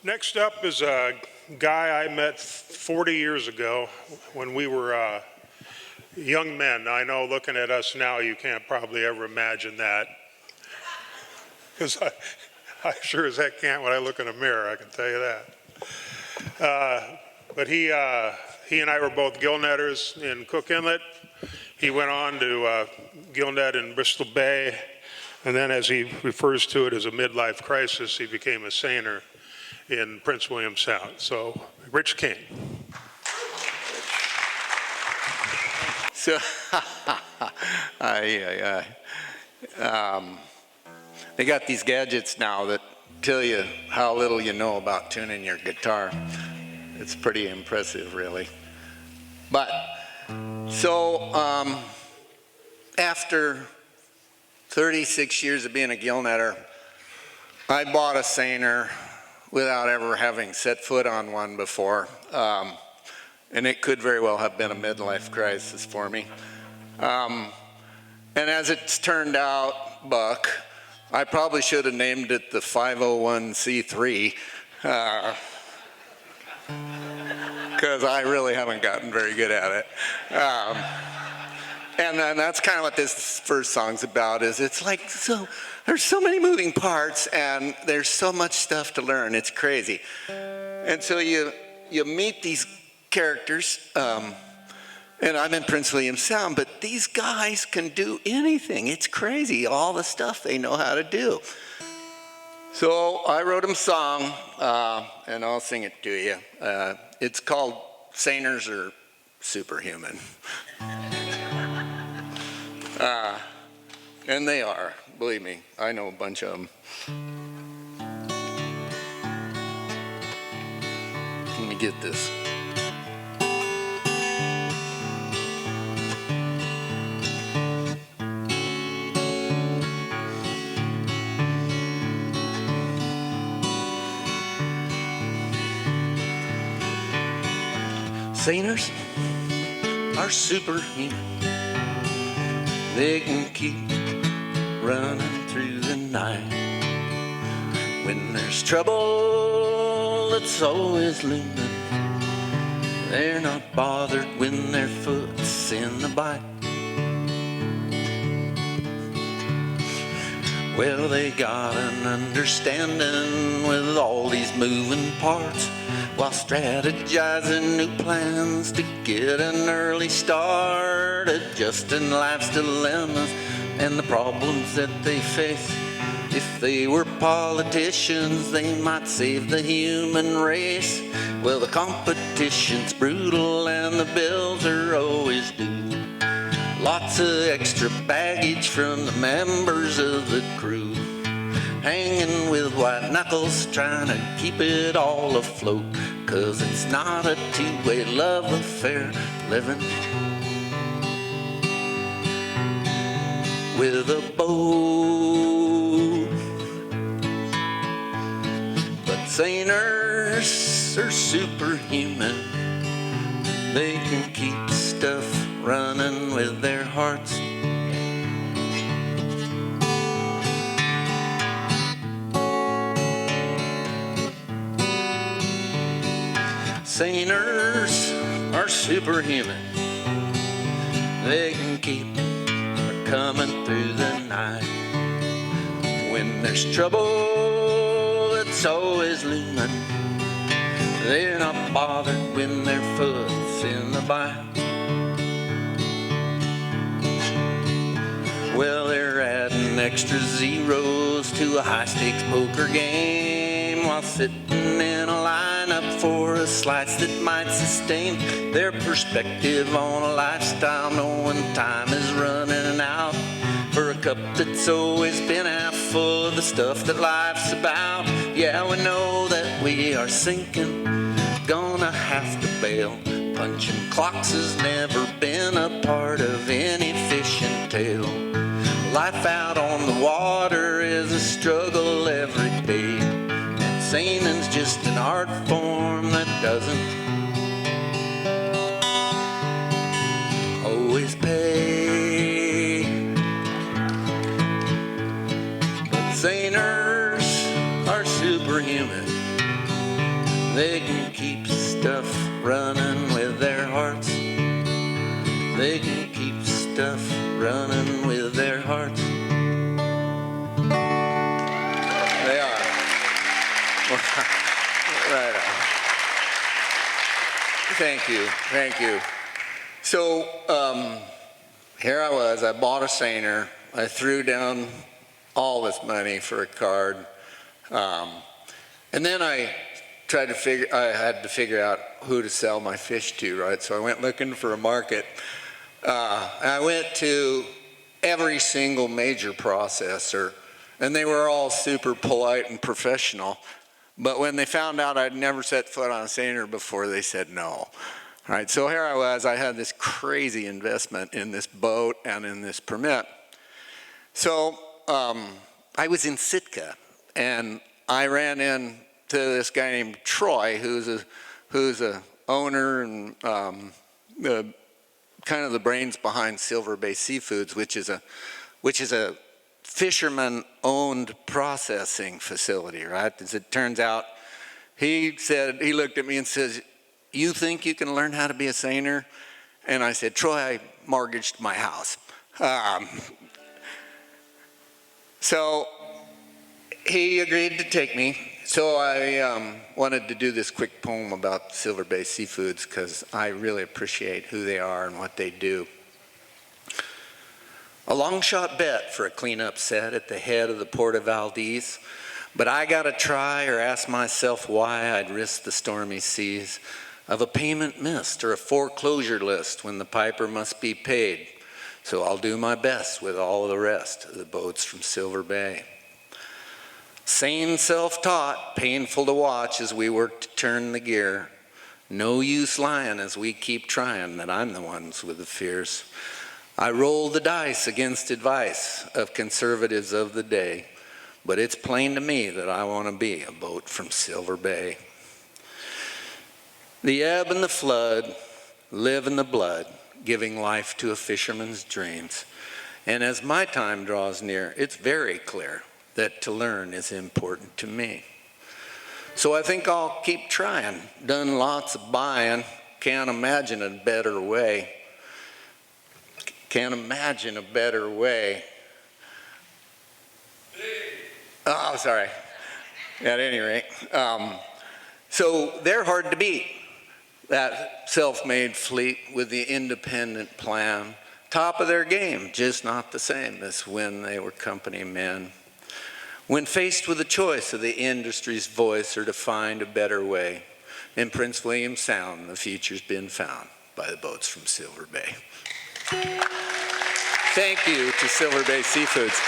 Next up is a guy I met 40 years ago when we were young men. I know looking at us now, you can't probably ever imagine that. Because I sure as heck can't when I look in a mirror, I can tell you that. But he and I were both gill netters in Cook Inlet. He went on to gill net in Bristol Bay. And then, as he refers to it as a midlife crisis, he became a seiner in Prince William Sound. So, Rich King. So, they got these gadgets now that tell you how little you know about tuning your guitar. It's pretty impressive, really. But, so, after 36 years of being a gill netter, I bought a seiner without ever having set foot on one before. And it could very well have been a midlife crisis for me. And as it's turned out, Buck, I probably should have named it the 501c3, because I really haven't gotten very good at it. And that's kind of what this first song's about, is it's like, so there's so many moving parts and there's so much stuff to learn. It's crazy. And so you meet these characters, and I'm in Prince William Sound, but these guys can do anything. It's crazy, all the stuff they know how to do. So I wrote them a song, and I'll sing it to you. It's called Seiners Are Superhuman. And they are, believe me, I know a bunch of them. Let me get this. Seiners are superhuman. They can keep running through the night. When there's trouble, it's always looming. They're not bothered when their foot's in the bite. Well, they got an understanding with all these moving parts, while strategizing new plans to get an early start, adjusting life's dilemmas and the problems that they face. If they were politicians, they might save the human race. Well, the competition's brutal and the bills are always due. Lots of extra baggage from the members of the crew, hanging with white knuckles, trying to keep it all afloat. 'Cause it's not a two-way love affair, living with a boat. But seiners are superhuman. They can keep stuff running with their hearts. Seiners are superhuman. They can keep coming through the night. When there's trouble, it's always looming. They're not bothered when their foot's in the bite. Well, they're adding extra zeros to a high-stakes poker game while sitting in a lineup for a slice that might sustain their perspective on a lifestyle, knowing time is running out for a cup that's always been half full of the stuff that life's about. Yeah, we know that we are sinking, gonna have to bail. Punching clocks has never been a part of any fishing tale. Life out on the water is a struggle every day, and seining's just an art form that doesn't always pay. But seiners are superhuman. They can keep stuff running with their hearts. They can keep stuff running with their hearts. They are. Right on. Thank you, thank you. So here I was, I bought a seiner. I threw down all this money for a card. And then I had to figure out who to sell my fish to, right? So I went looking for a market. And I went to every single major processor, and they were all super polite and professional. But when they found out I'd never set foot on a seiner before, they said no. All right, so here I was, I had this crazy investment in this boat and in this permit. So I was in Sitka, and I ran into this guy named Troy, who's a owner and kind of the brains behind Silver Bay Seafoods, which is a fisherman-owned processing facility, right? As it turns out, he looked at me and says, "You think you can learn how to be a seiner?" And I said, "Troy, I mortgaged my house." So he agreed to take me. So I wanted to do this quick poem about Silver Bay Seafoods because I really appreciate who they are and what they do. A long shot bet for a cleanup set at the head of the Port of Valdez, but I gotta try or ask myself why I'd risk the stormy seas of a payment missed or a foreclosure list when the piper must be paid. So I'll do my best with all of the rest of the boats from Silver Bay. Sane, self-taught, painful to watch as we work to turn the gear. No use lying as we keep trying that I'm the ones with the fears. I roll the dice against advice of conservatives of the day, but it's plain to me that I want to be a boat from Silver Bay. The ebb and the flood live in the blood, giving life to a fisherman's dreams. And as my time draws near, it's very clear that to learn is important to me. So I think I'll keep trying. Done lots of buying, can't imagine a better way. Can't imagine a better way. Oh, sorry. At any rate. So they're hard to beat. That self-made fleet with the independent plan. Top of their game, just not the same as when they were company men. When faced with a choice of the industry's voice or to find a better way, in Prince William Sound, the future's been found by the boats from Silver Bay. Thank you to Silver Bay Seafoods.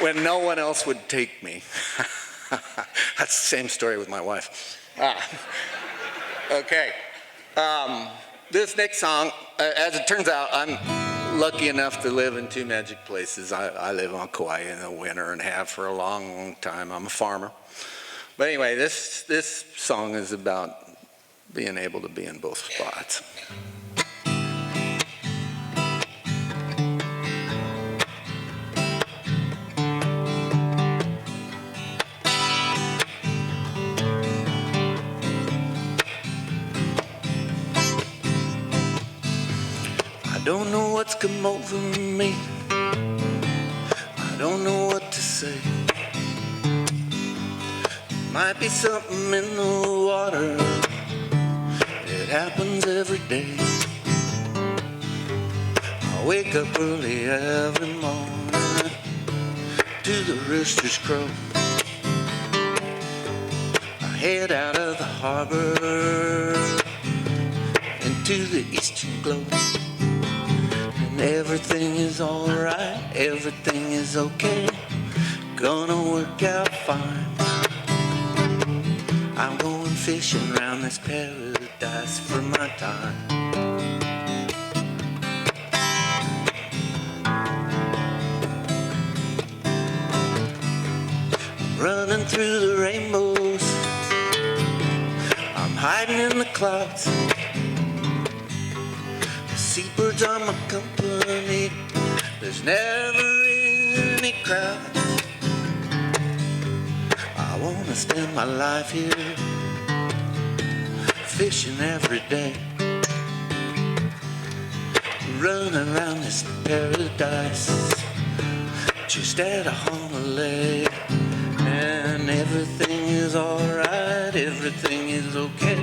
When no one else would take me. That's the same story with my wife. Okay. This next song, as it turns out, I'm lucky enough to live in two magic places. I live on Kauai in the winter and have for a long, long time. I'm a farmer. But anyway, this song is about being able to be in both spots. I don't know what's come over me. I don't know what to say. Might be something in the water. It happens every day. I wake up early every morning to the rooster's crow. I head out of the harbor into the eastern glow. And everything is alright, everything is okay, gonna work out fine. I'm going fishing around this paradise for my time. Running through the rainbows, I'm hiding in the clouds. The seabirds are my company, there's never any crowds. I I wanna spend my life here, fishing every day, running around this paradise, just at a Lahey. And everything is alright, everything is okay,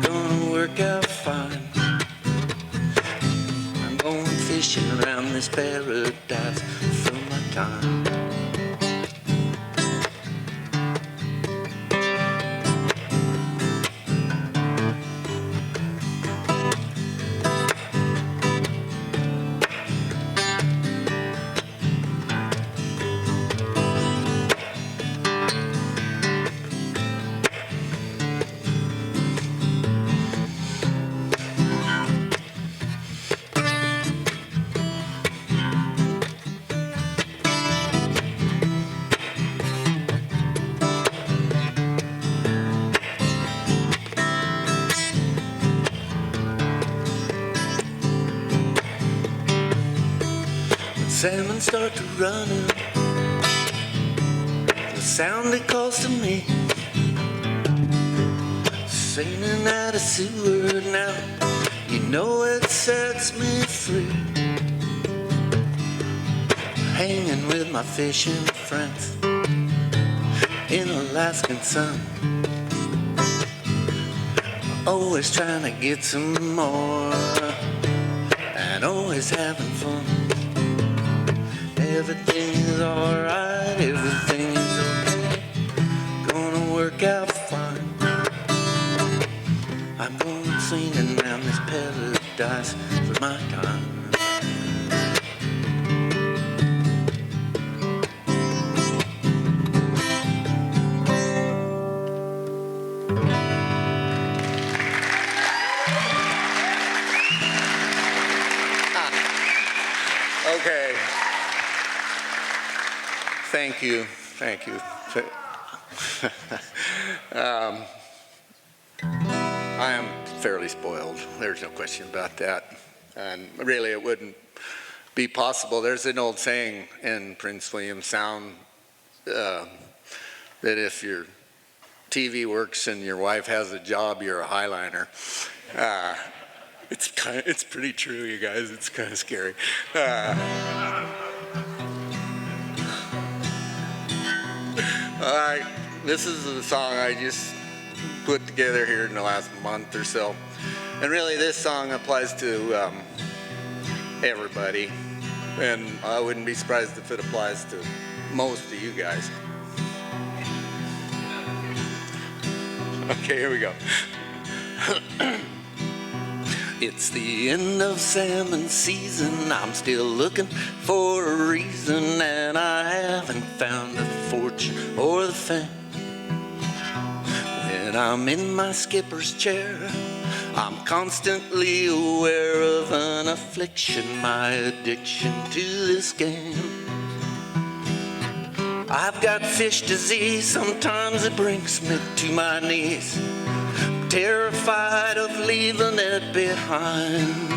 gonna work out fine. I'm going fishing around this paradise for my time. Salmon start to running, the sound it calls to me, singing out of sewer now, you know it sets me free. Hanging with my fishing friends in Alaskan sun, always trying to get some more, and always having fun. Everything is alright, everything is okay, gonna work out fine. I'm going swinging around this paradise for my time. Okay. Thank you. I am fairly spoiled. There's no question about that. And really, it wouldn't be possible. There's an old saying in Prince William Sound that if your TV works and your wife has a job, you're a highliner. It's pretty true, you guys. It's kind of scary. All right, this is a song I just put together here in the last month or so. And really this song applies to everybody. And I wouldn't be surprised if it applies to most of you guys. Okay, here we go. It's the end of salmon season, I'm still looking for a reason, and I haven't found the fortune or the fame. When I'm in my skipper's chair, I'm constantly aware of an affliction, my addiction to this game. I've got fish disease, sometimes it brings me to my knees, terrified of leaving it behind.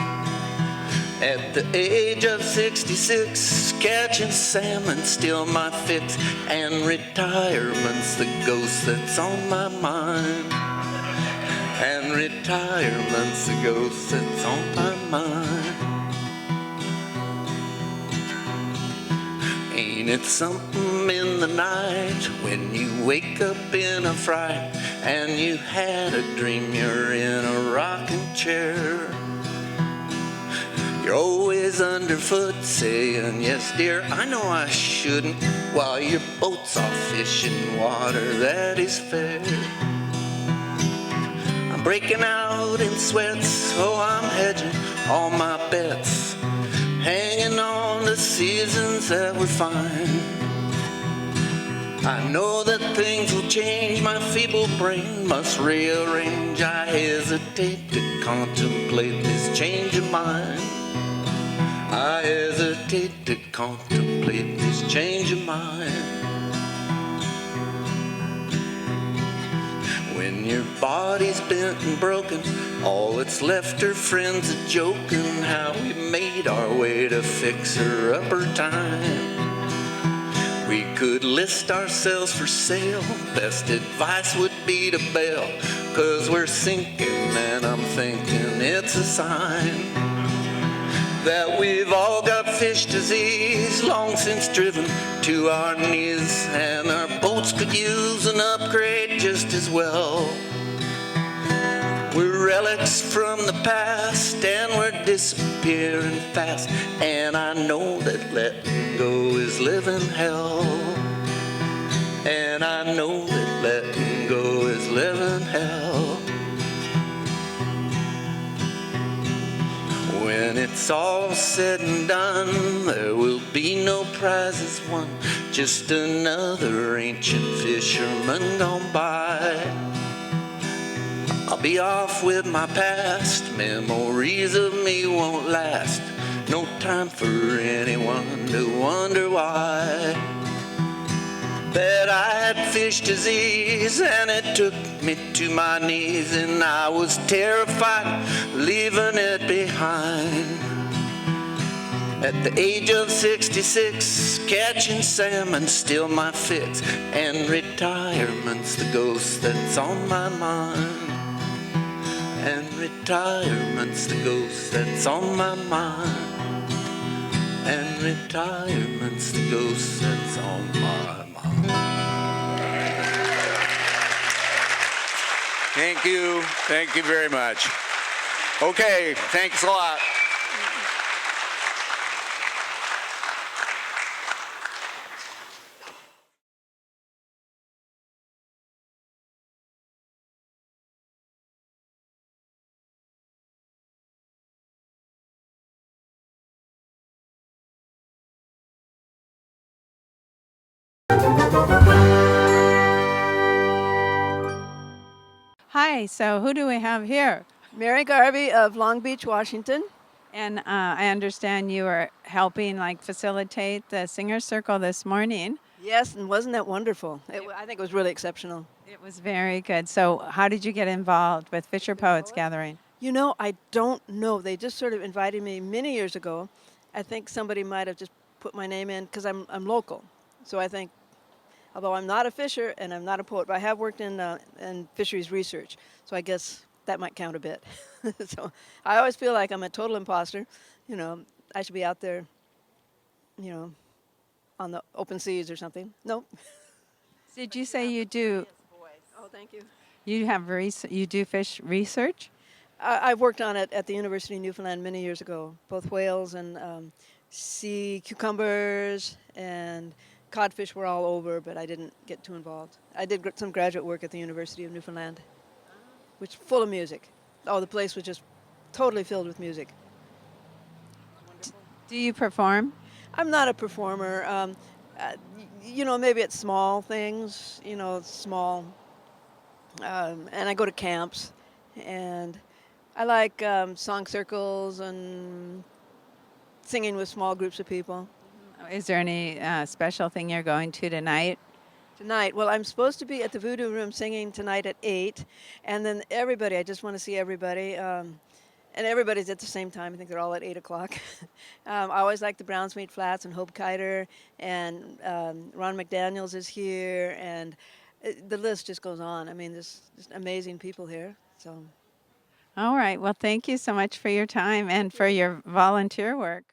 At the age of 66, catching salmon still my fix, and retirement's the ghost that's on my mind. And retirement's the ghost that's on my mind. Ain't it something in the night when you wake up in a fright and you had a dream you're in a rocking chair? You're always underfoot saying, yes dear, I know I shouldn't, while your boat's off fishing water that is fair. I'm breaking out in sweats, oh I'm hedging all my bets, hanging on to seasons that were fine. I know that things will change, my feeble brain must rearrange. I hesitate to contemplate this change of mind. I hesitate to contemplate this change of mind. When your body's bent and broken, all that's left are friends a-joking how we made our way to fixer-upper time. We could list ourselves for sale. Best advice would be to bail, 'cause we're sinking and I'm thinking it's a sign that we've all got fish disease, long since driven to our knees, and our boats could use an upgrade just as well. We're relics from the past, and we're disappearing fast, and I know that letting go is living hell. And I know that letting go is living hell. When it's all said and done, there will be no prizes won, just another ancient fisherman gone by. I'll be off with my past, memories of me won't last, no time for anyone to wonder why. That I had fish disease and it took me to my knees, and I was terrified leaving it behind. At the age of 66, catching salmon still my fix, and retirement's the ghost that's on my mind. And retirement's the ghost that's on my mind. And retirement's the ghost that's on my mind. Thank you very much. Okay, thanks a lot. Hi, so who do we have here? Mary Garvey of Long Beach, Washington. And I understand you are helping facilitate the Singers Circle this morning. Yes, and wasn't that wonderful? I think it was really exceptional. It was very good. So how did you get involved with Fisher Poets Gathering? You know, I don't know. They just sort of invited me many years ago. I think somebody might have just put my name in because I'm local. So I think, although I'm not a fisher and I'm not a poet, but I have worked in fisheries research. So I guess that might count a bit. So I always feel like I'm a total imposter. You know, I should be out there, you know, on the open seas or something. No. Did you say you do? Oh, thank you. You do fish research? I've worked on it at the University of Newfoundland many years ago, both whales and sea cucumbers and codfish were all over, but I didn't get too involved. I did some graduate work at the University of Newfoundland, which was full of music. Oh, the place was just totally filled with music. Do you perform? I'm not a performer. You know, maybe it's small things, you know, small. And I go to camps, and I like song circles and singing with small groups of people. Is there any special thing you're going to tonight? Tonight, well, I'm supposed to be at the Voodoo Room singing tonight at 8, and then everybody, I just want to see everybody, and everybody's at the same time. I think they're all at 8 o'clock. I always like the Brownsmead Flats and Hope Kiter, and Ron McDaniels is here, and the list just goes on. I mean, there's just amazing people here. So. All right. Well, thank you so much for your time and for your volunteer work.